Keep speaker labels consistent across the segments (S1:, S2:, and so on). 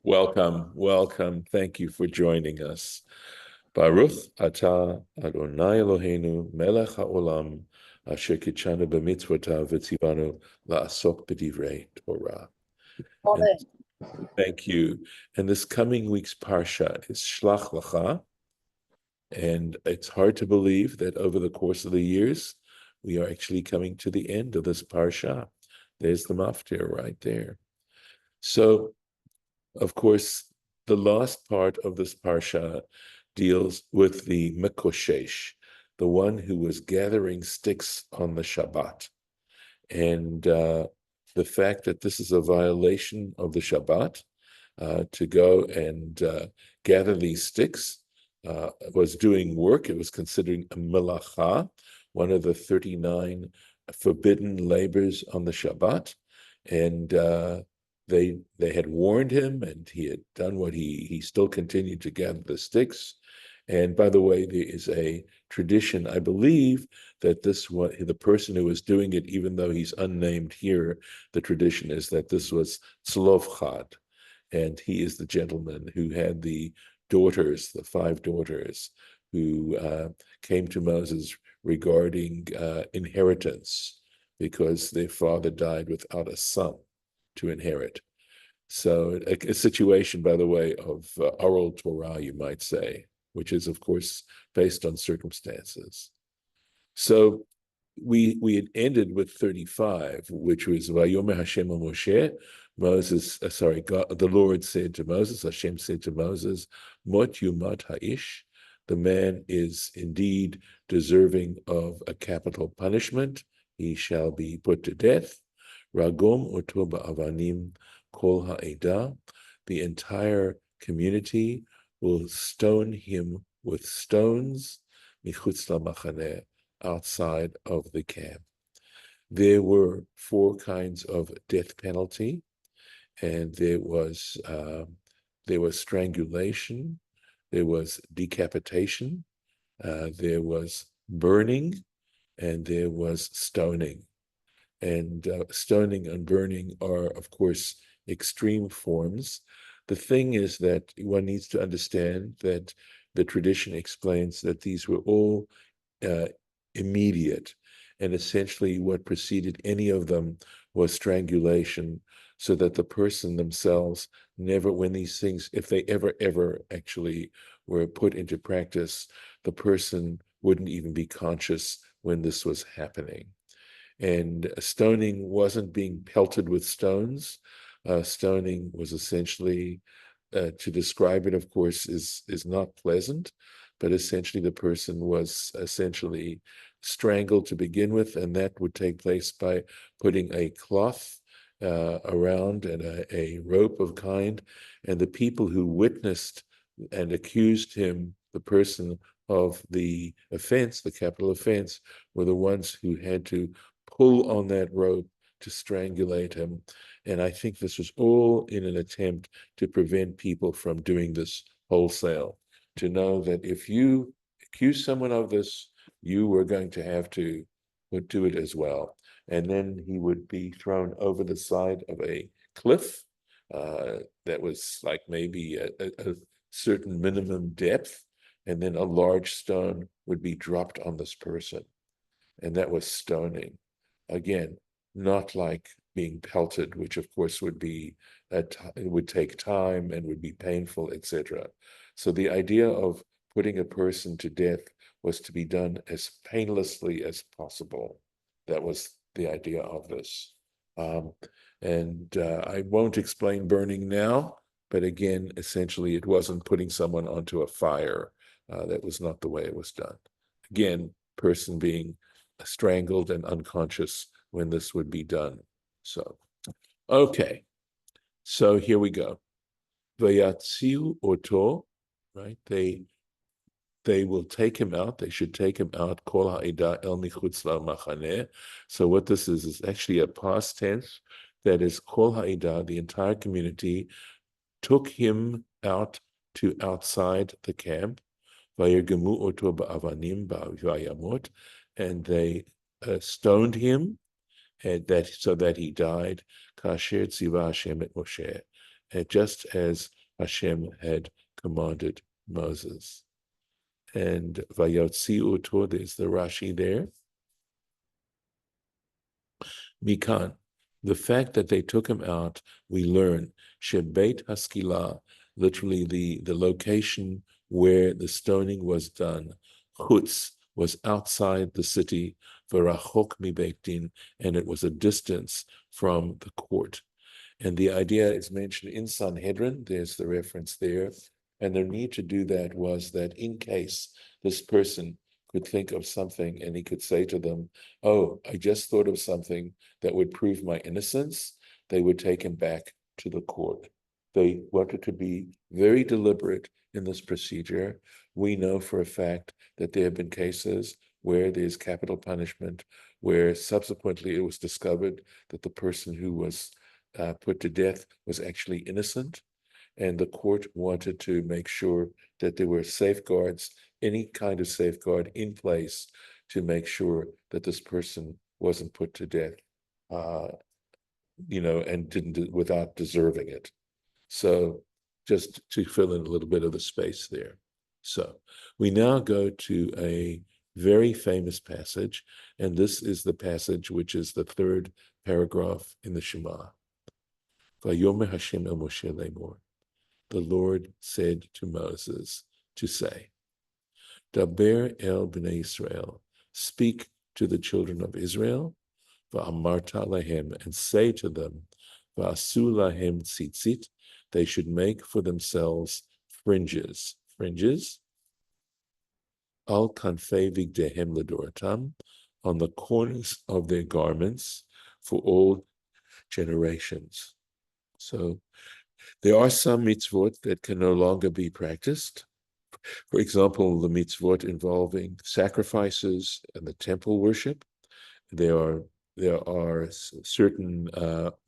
S1: Welcome, welcome. Thank you for joining us. Baruch atah Adonai Eloheinu melech haolam asher kitshanu b'mitzvotav v'tzivanu la'asok b'divrei Torah. And thank you. And this coming week's Parsha is Shlach Lecha. And it's hard to believe that over the course of the years, we are actually coming to the end of this Parsha. There's the maftir right there. So, of course, the last part of this Parsha deals with the Mekoshesh, the one who was gathering sticks on the Shabbat. And the fact that this is a violation of the Shabbat, to go and gather these sticks, was doing work. It was considered a melacha, one of the 39 forbidden labors on the Shabbat. And they had warned him, and he had done what he still continued to gather the sticks. And by the way, there is a tradition, I believe, that the person who was doing it, even though he's unnamed here, the tradition is that this was Tzlofchad, and he is the gentleman who had the daughters, the 5 daughters, who came to Moses regarding inheritance because their father died without a son to inherit. So a situation, by the way, of oral Torah, you might say, which is, of course, based on circumstances. So we had ended with 35, which was Vayomer Hashem Moshe. God, the Lord said to Moses, Hashem said to Moses, Mot yumat ha'ish, the man is indeed deserving of a capital punishment. He shall be put to death. Ragom oto ba'avanim kol ha'edah, the entire community will stone him with stones, michutz la'machaneh, outside of the camp. There were 4 kinds of death penalty, and there was strangulation, there was decapitation, there was burning, and there was stoning. And stoning and burning are, of course, extreme forms. The thing is that one needs to understand that the tradition explains that these were all immediate, and essentially what preceded any of them was strangulation, so that the person themselves never, when these things, if they ever actually were put into practice, the person wouldn't even be conscious when this was happening. And stoning wasn't being pelted with stones. Stoning was essentially, to describe it, of course, is not pleasant, but essentially the person was essentially strangled to begin with, and that would take place by putting a cloth around and a rope of kind, and the people who witnessed and accused him, the person of the offense, the capital offense, were the ones who had to pull on that rope to strangulate him. And I think this was all in an attempt to prevent people from doing this wholesale, to know that if you accuse someone of this, you were going to have to do it as well. And then he would be thrown over the side of a cliff that was like maybe a certain minimum depth, and then a large stone would be dropped on this person. And that was stoning. Again, not like being pelted, which of course would be, it would take time and would be painful, etc. So the idea of putting a person to death was to be done as painlessly as possible. That was the idea of this. I won't explain burning now, but again, essentially it wasn't putting someone onto a fire. That was not the way it was done. Again, person being strangled and unconscious when this would be done. So, okay. So here we go. Vayatziu oto, right? They will take him out. They should take him out. Kol ha'edah el michutz la'machaneh. So what this is actually a past tense. That is, kol ha'edah, the entire community, took him out to outside the camp. Vayirgemu oto ba'avanim ba'vayamot, and they stoned him, and so that he died. Kasher tziva Hashem et Moshe, just as Hashem had commanded Moses. And Vayotziu Uto, there's the Rashi there. Mikan, the fact that they took him out, we learn, Shebeit Haskila, literally the location where the stoning was done, Chutz, was outside the city, Varachok mi Beit Din, and it was a distance from the court. And the idea is mentioned in Sanhedrin, there's the reference there. And the need to do that was that in case this person could think of something and he could say to them, oh, I just thought of something that would prove my innocence, they would take him back to the court. They wanted to be very deliberate in this procedure. We know for a fact that there have been cases where there's capital punishment, where subsequently it was discovered that the person who was put to death was actually innocent, and the court wanted to make sure that there were safeguards, any kind of safeguard in place to make sure that this person wasn't put to death, and didn't without deserving it. So just to fill in a little bit of the space there. So we now go to a very famous passage, and this is the passage which is the third paragraph in the Shema. Vayomer Hashem el Moshe lemor. The Lord said to Moses to say, Daber el bnei Israel, speak to the children of Israel, va'amarta lahem, and say to them, va'asu lahem tzitzit, they should make for themselves fringes. Fringes, al kanfei vigdehem ledoratam, on the corners of their garments for all generations. So there are some mitzvot that can no longer be practiced. For example, the mitzvot involving sacrifices and the temple worship. There are certain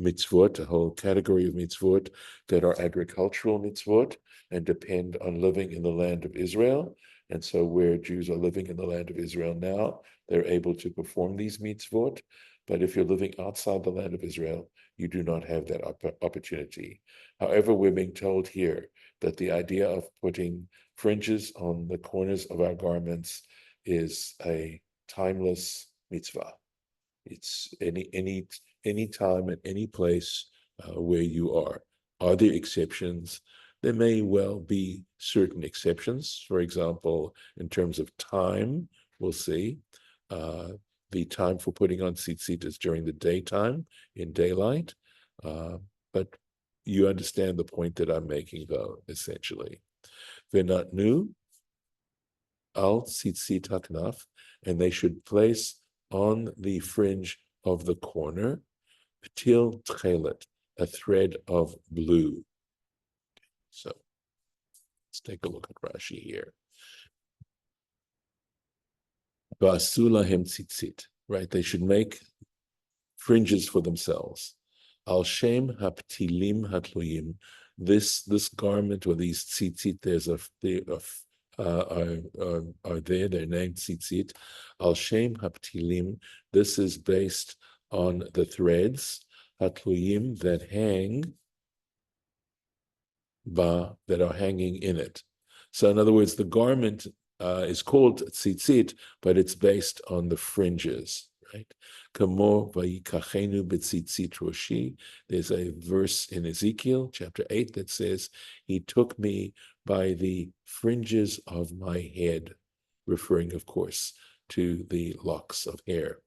S1: mitzvot, a whole category of mitzvot that are agricultural mitzvot and depend on living in the land of Israel. And so where Jews are living in the land of Israel now, they're able to perform these mitzvot. But if you're living outside the land of Israel, you do not have that opportunity. However, we're being told here that the idea of putting fringes on the corners of our garments is a timeless mitzvah. It's any time and any place where you are. Are there exceptions? There may well be certain exceptions. For example, in terms of time, we'll see. The time for putting on tzitzit is during the daytime, in daylight. But you understand the point that I'm making, though, essentially. V'natnu al tzitzit haknaf, and they should place on the fringe of the corner, ptil tchelet, a thread of blue. So let's take a look at Rashi here. V'asu lahem tzitzit, right? They should make fringes for themselves. Al shem haptilim hatluyim. This garment or these tzitzit, are there. They're named tzitzit. Al shem haptilim. This is based on the threads hatluyim that hang that are hanging in it. So in other words, the garment is called tzitzit, but it's based on the fringes, right? Kamo vayikachenu b'tzitzit roshi. There's a verse in Ezekiel chapter 8 that says, he took me by the fringes of my head, referring, of course, to the locks of hair.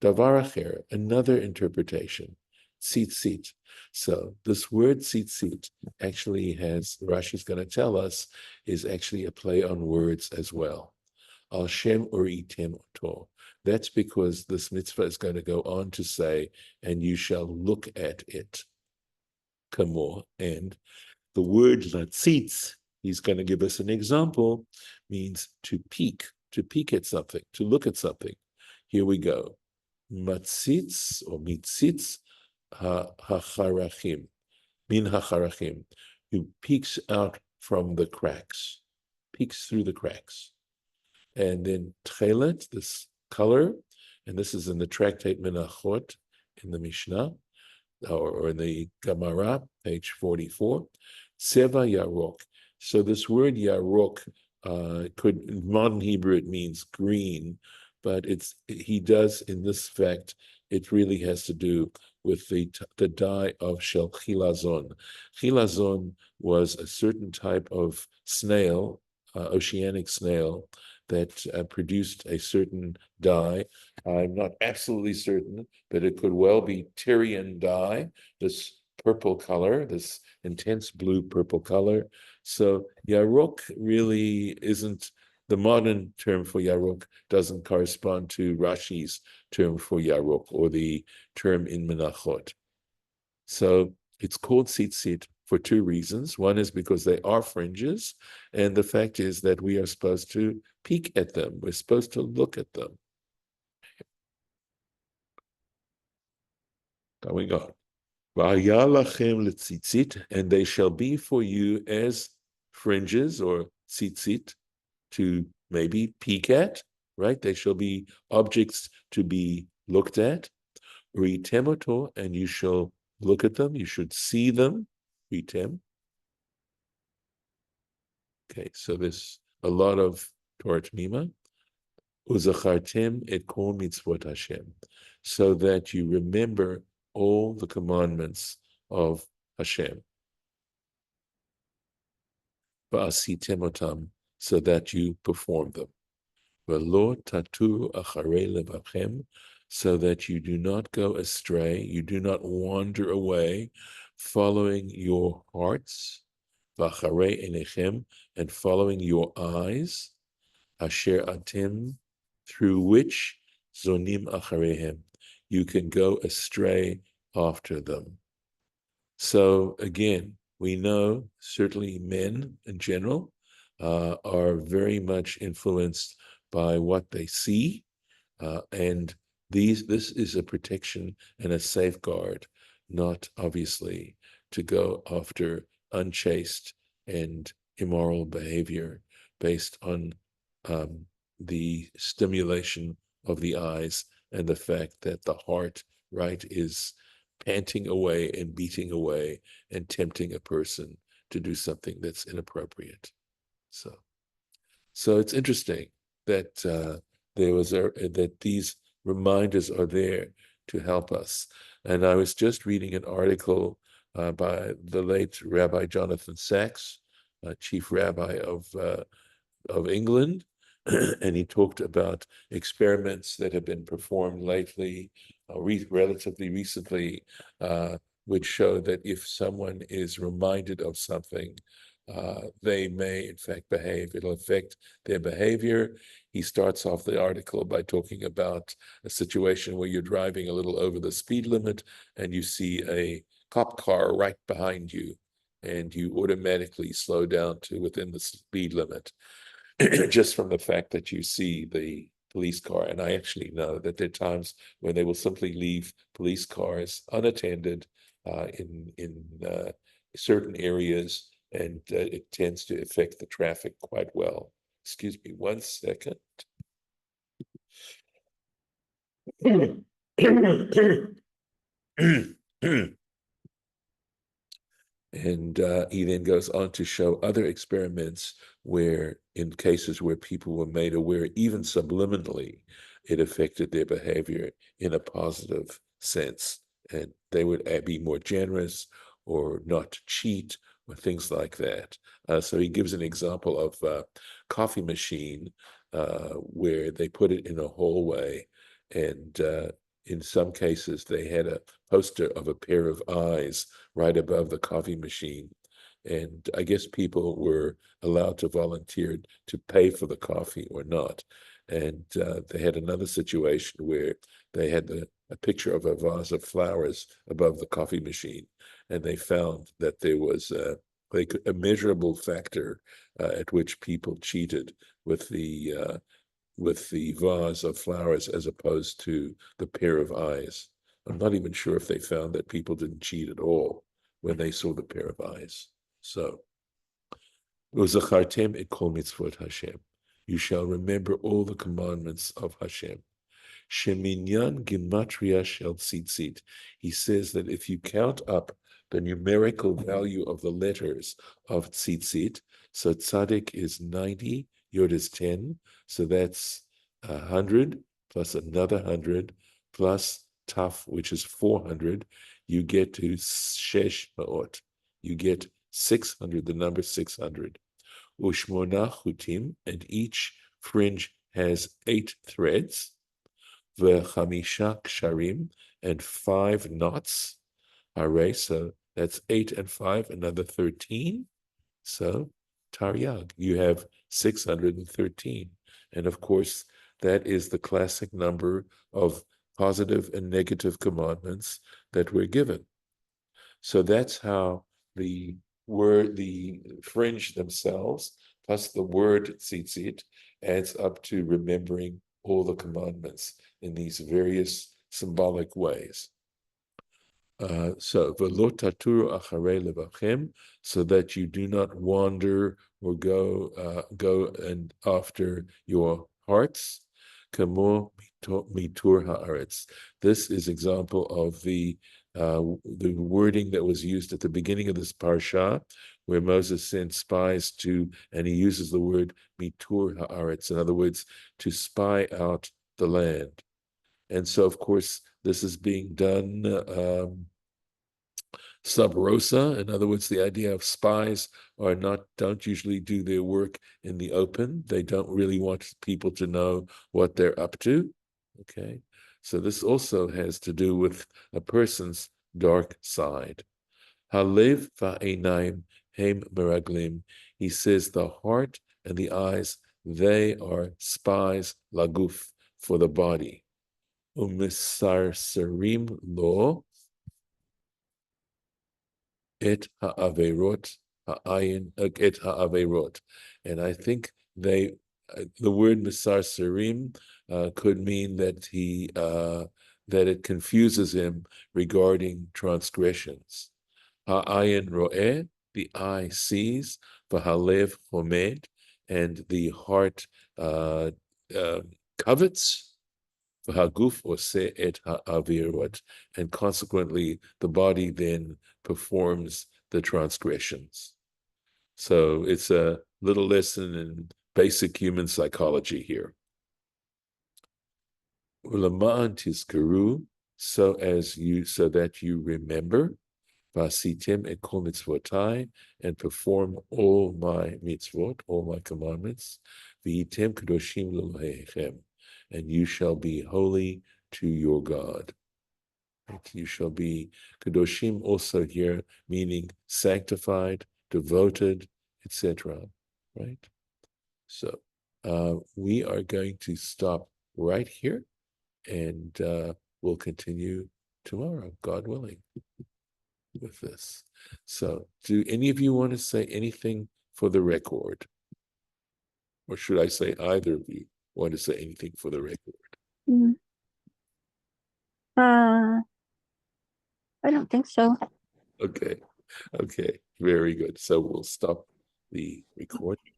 S1: Davar acher, another interpretation, tzitzit. So this word tzitzit actually has, Rashi's going to tell us, is actually a play on words as well. Al shem uritem oto. That's because this mitzvah is going to go on to say, and you shall look at it. Kamo. And the word latzitz, he's going to give us an example, means to peek at something, to look at something. Here we go. Matzitz or mitzitz hacharachim, min hacharachim, who peeks out from the cracks, peeks through the cracks. And then tchelet, this color, and this is in the tractate Menachot in the Mishnah. or in the Gemara, page 44, Tseva Yarok. So this word Yarok, in modern Hebrew it means green, but he does in this fact, it really has to do with the dye of shel chilazon. Chilazon was a certain type of snail, oceanic snail, that produced a certain dye. I'm not absolutely certain, but it could well be Tyrian dye, this purple color, this intense blue purple color. So Yarok really isn't, the modern term for Yarok doesn't correspond to Rashi's term for Yarok or the term in Menachot. So it's called Tzitzit for two reasons. One is because they are fringes, and the fact is that we are supposed to peek at them. We're supposed to look at them. Going on. And they shall be for you as fringes or tzitzit to maybe peek at, right? They shall be objects to be looked at. Ritemoto, and you shall look at them. You should see them. Ritem. Okay, so there's a lot of Torah Tmima. Uzachartem et kol mitzvot Hashem, so that you remember all the commandments of Hashem. Va'asitem otam, so that you perform them. V'lo taturu acharei levachem, so that you do not go astray, you do not wander away, following your hearts, v'acharei enechem, and following your eyes, asher atem, through which zonim acharehem, you can go astray after them. So again, we know certainly men in general are very much influenced by what they see, and this is a protection and a safeguard, not obviously to go after unchaste and immoral behavior based on the stimulation of the eyes and the fact that the heart, right, is panting away and beating away and tempting a person to do something that's inappropriate. So it's interesting that that these reminders are there to help us. And I was just reading an article by the late Rabbi Jonathan Sacks, chief rabbi of England, and he talked about experiments that have been performed lately, relatively recently, which show that if someone is reminded of something, they may in fact behave. It'll affect their behavior. He starts off the article by talking about a situation where you're driving a little over the speed limit and you see a cop car right behind you, and you automatically slow down to within the speed limit. Just from the fact that you see the police car. And I actually know that there are times when they will simply leave police cars unattended in certain areas, and it tends to affect the traffic quite well. Excuse me 1 second. And he then goes on to show other experiments where, in cases where people were made aware, even subliminally, it affected their behavior in a positive sense. And they would be more generous or not cheat or things like that. So he gives an example of a coffee machine where they put it in a hallway, and in some cases, they had a poster of a pair of eyes right above the coffee machine. And I guess people were allowed to volunteer to pay for the coffee or not. And they had another situation where they had a picture of a vase of flowers above the coffee machine. And they found that there was a measurable factor at which people cheated with the vase of flowers as opposed to the pair of eyes. I'm not even sure if they found that people didn't cheat at all when they saw the pair of eyes. So, et kol mitzvot Hashem. You shall remember all the commandments of Hashem. Sheminyan Gematria Shel Tzitzit. He says that if you count up the numerical value of the letters of Tzitzit, so Tzadik is 90, Yod is 10, so that's 100 plus another 100 plus Taf, which is 400, you get to Shesh Ma'ot. You get 600, the number 600. Ushmona Chutim, and each fringe has 8 threads. V'chamisha ksharim, and 5 knots. Hare, so that's 8 and 5, another 13. So Taryag, you have 613. And of course, that is the classic number of positive and negative commandments that we're given. So that's how the fringe themselves, plus the word tzitzit, adds up to remembering all the commandments in these various symbolic ways. So v'lo taturu acharei levachem, so that you do not wander or go and after your hearts. Kamo mitur haaretz. This is example of the wording that was used at the beginning of this parsha, where Moses sent spies to, and he uses the word mitur haaretz, in other words, to spy out the land. And so, of course, this is being done sub rosa. In other words, the idea of spies don't usually do their work in the open. They don't really want people to know what they're up to. Okay, so this also has to do with a person's dark side. Halev va'einaim hem meraglim. He says the heart and the eyes, they are spies laguf, for the body. Umisarsarim lo et ha'averot ha'ayin et ha'averot. And I think the word misarsarim could mean that that it confuses him regarding transgressions. Ha'ayin ro'eh, the eye sees, v'halev chomed, and the heart covets. V'haguf oseh et ha'avirot, and consequently the body then performs the transgressions. So it's a little lesson in basic human psychology here. Ulama'an tizkaru, so that you remember, v'asitem et kol mitzvotai, and perform all my mitzvot, all my commandments, v'yitem kadoshim l'Elohechem, and you shall be holy to your God. You shall be kadoshim also here, meaning sanctified, devoted, etc. Right? So we are going to stop right here, and we'll continue tomorrow, God willing, with this. So do any of you want to say anything for the record? Or should I say either of you want to say anything for the record?
S2: I don't think so.
S1: Okay, very good. So we'll stop the recording.